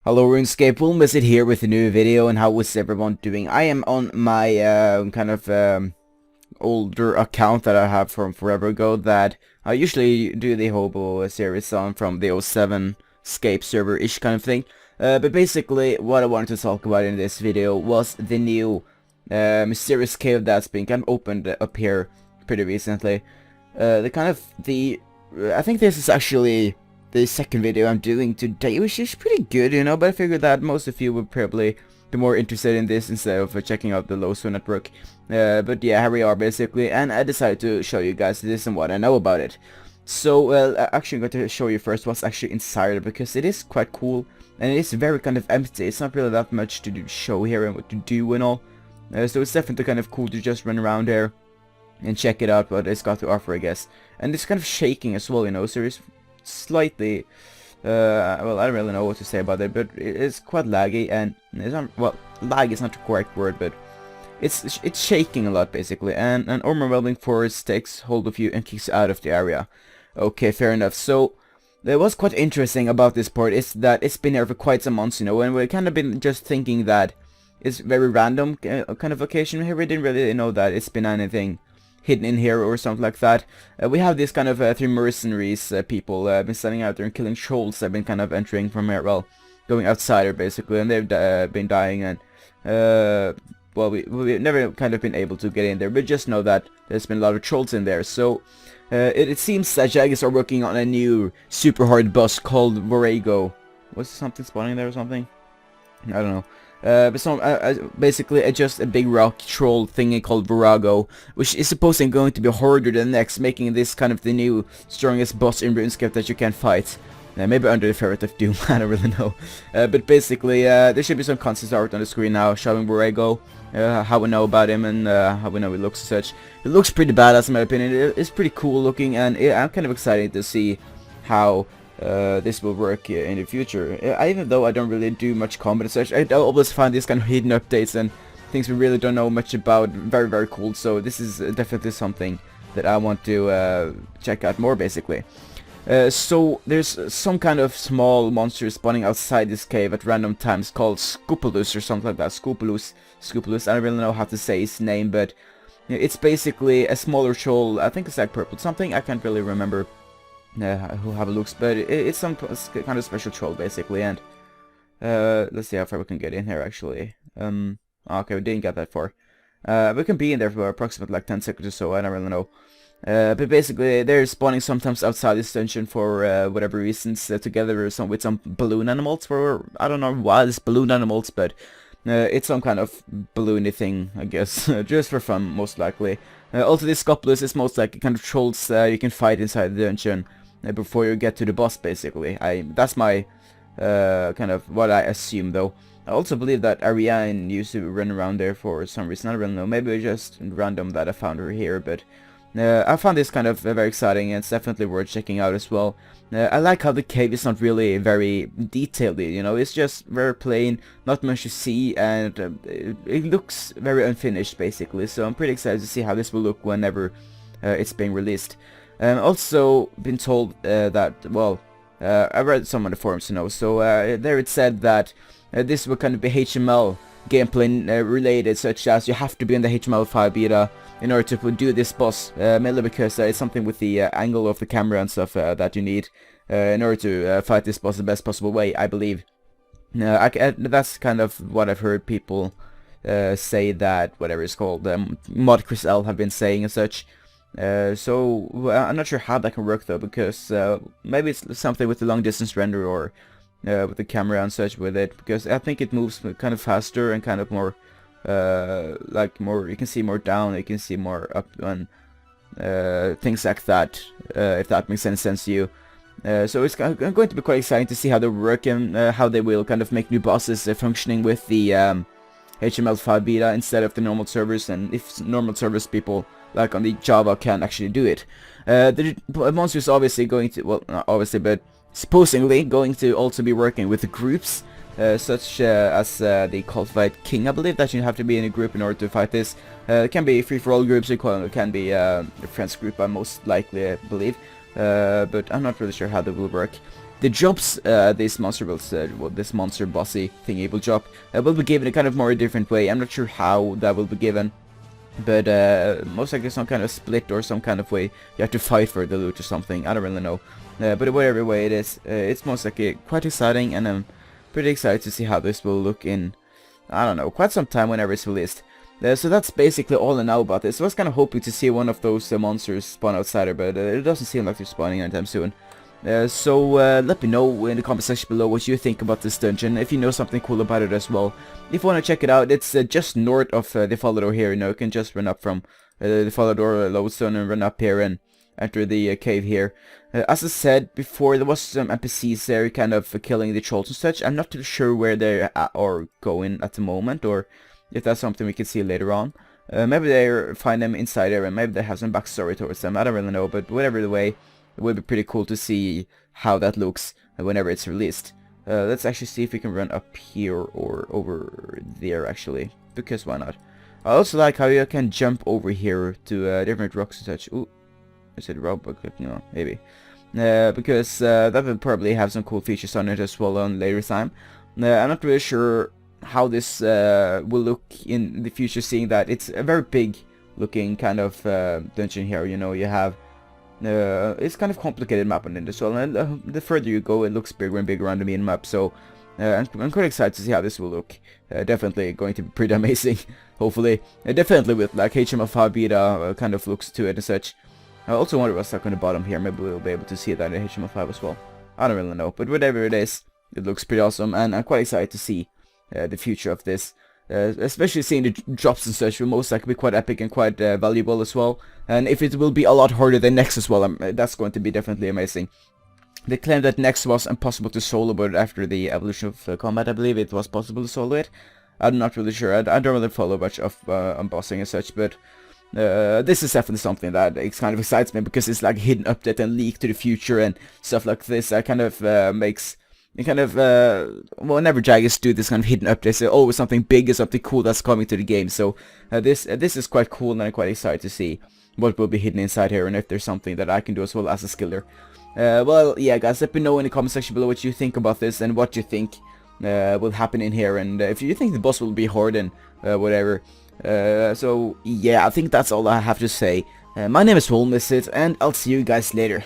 Hello Runescape, we'll miss it here with a new video. And how is everyone doing? I am on my older account that I have from forever ago that I usually do the Hobo series on, from the '07 Scape server-ish kind of thing. But basically what I wanted to talk about in this video was the new mysterious cave that's been kind of opened up here pretty recently. I think this is actually the second video I'm doing today, which is pretty good, you know, but I figured that most of you would probably be more interested in this instead of checking out the lodestone network. But yeah, here we are basically, and I decided to show you guys this and what I know about it. So, actually I'm going to show you first what's actually inside, because it is quite cool, and it is very kind of empty. It's not really that much to show here and what to do and all. So it's definitely kind of cool to just run around here and check it out, what it's got to offer, I guess. And it's kind of shaking as well, you know, so it's slightly, well, I don't really know what to say about it, but it's quite laggy, and it's not, well, lag is not the correct word, but it's shaking a lot, basically, and an overwhelming force takes hold of you and kicks you out of the area. Okay, fair enough. So, what's quite interesting about this part is that it's been there for quite some months, you know, and we've kind of been just thinking that it's very random kind of occasion here. We didn't really know that it's been anything hidden in here or something like that. We have these kind of three mercenaries people been standing out there and killing trolls. They've been kind of entering from here, well, going outsider basically, and they've been dying, and well, we've never kind of been able to get in there. We just know that there's been a lot of trolls in there. So it seems that Jaggers are working on a new super hard boss called Vorago. Was something spawning there or something? I don't know. But basically just a big rock troll thingy called Vorago, which is supposedly going to be harder than next, making this kind of the new strongest boss in Runescape that you can fight. Maybe under the Ferret of Doom, I don't really know. But basically, there should be some concept art on the screen now showing Vorago, how we know about him, and how we know he looks and such. It looks pretty badass in my opinion. It's pretty cool looking, and I'm kind of excited to see how this will work in the future. Even though I don't really do much combat and such, I always find these kind of hidden updates and things we really don't know much about very, very cool. So this is definitely something that I want to check out more, basically. So there's some kind of small monster spawning outside this cave at random times called Scopulus or something like that. Scopulus. I don't really know how to say his name, but it's basically a smaller troll. I think it's like purple something. I can't really remember who have a looks, but it's some kind of special troll basically. And let's see how far we can get in here actually. Okay, we didn't get that far. We can be in there for approximately like 10 seconds or so, I don't really know. But basically they're spawning sometimes outside this dungeon for whatever reasons, together with some balloon animals. For I don't know why it's balloon animals, but it's some kind of balloony thing, I guess, just for fun most likely. Also this Scopulus is most likely kind of trolls you can fight inside the dungeon before you get to the boss, basically. That's my kind of what I assume, though. I also believe that Ariane used to run around there for some reason. I don't really know. Maybe it's just random that I found her here, but I found this kind of very exciting, and it's definitely worth checking out as well. I like how the cave is not really very detailed, you know, it's just very plain, not much to see, and it looks very unfinished, basically. So I'm pretty excited to see how this will look whenever it's being released. Also been told that, well, I read some on the forums, you know, so there it said that this will kind of be HTML gameplay related, such as you have to be in the HTML5 beta in order to do this boss, mainly because it's something with the angle of the camera and stuff that you need in order to fight this boss the best possible way, I believe. That's kind of what I've heard people say, that whatever it's called, Mod Chris L have been saying and such. So I'm not sure how that can work though, because maybe it's something with the long distance render, or with the camera and such with it, because I think it moves kind of faster and kind of more like more, you can see more down, you can see more up, and things like that, if that makes any sense to you. So it's going to be quite exciting to see how they work, and how they will kind of make new bosses functioning with the HTML5 beta instead of the normal servers, and if normal servers people like on the Java can actually do it. The monster is obviously going to, well, not obviously, but supposedly going to also be working with the groups, such as the Cultified King, I believe, that you have to be in a group in order to fight this. It can be free-for-all groups, it can be a friends group, I most likely believe, but I'm not really sure how that will work. the jobs this monster will this monster bossy thingy will drop will be given a kind of more different way. I'm not sure how that will be given, but most likely some kind of split or some kind of way you have to fight for the loot or something. I don't really know, but whatever way it is, it's most likely quite exciting, and I'm pretty excited to see how this will look in, I don't know, quite some time whenever it's released. So that's basically all I know about this. I was kind of hoping to see one of those monsters spawn outside here, but it doesn't seem like they're spawning anytime soon. So let me know in the comment section below what you think about this dungeon, if you know something cool about it as well. If you want to check it out, it's just north of the Falador here. You know, you can just run up from the Falador lodestone and run up here and enter the cave here. As I said before, there was some NPCs there kind of killing the trolls and such. I'm not too sure where they are going at the moment, or if that's something we can see later on. Maybe they find them inside there, and maybe they have some backstory towards them. I don't really know, but whatever the way, it would be pretty cool to see how that looks whenever it's released. Let's actually see if we can run up here or over there, actually, because why not? I also like how you can jump over here to different rocks and such. Ooh, is it robot clip? No, maybe. Because that will probably have some cool features on it as well on later time. I'm not really sure how this will look in the future, seeing that it's a very big looking kind of dungeon here. You know, you have it's kind of complicated map on it as well, and the further you go, it looks bigger and bigger on the main map. So I'm quite excited to see how this will look. Definitely going to be pretty amazing, hopefully. Definitely with like HTML5 beta kind of looks to it and such. I also wonder what's stuck on the bottom here. Maybe we'll be able to see that in HTML5 as well. I don't really know, but whatever it is, it looks pretty awesome, and I'm quite excited to see the future of this. Especially seeing the drops and such will most likely be quite epic and quite valuable as well. And if it will be a lot harder than Next as well, that's going to be definitely amazing. They claimed that Next was impossible to solo, but after the evolution of combat, I believe it was possible to solo it. I'm not really sure. I don't really follow much of unbossing and such, but this is definitely something that kind of excites me, because it's like a hidden update and leak to the future and stuff like this. That kind of makes it kind of whenever Jaggers do this kind of hidden updates, there's always something big or something cool that's coming to the game. So this is quite cool, and I'm quite excited to see what will be hidden inside here, and if there's something that I can do as well as a skiller. Well, yeah, guys, let me know in the comment section below what you think about this and what you think will happen in here, and if you think the boss will be hard and whatever. So yeah, I think that's all I have to say. My name is Wolmicid, and I'll see you guys later.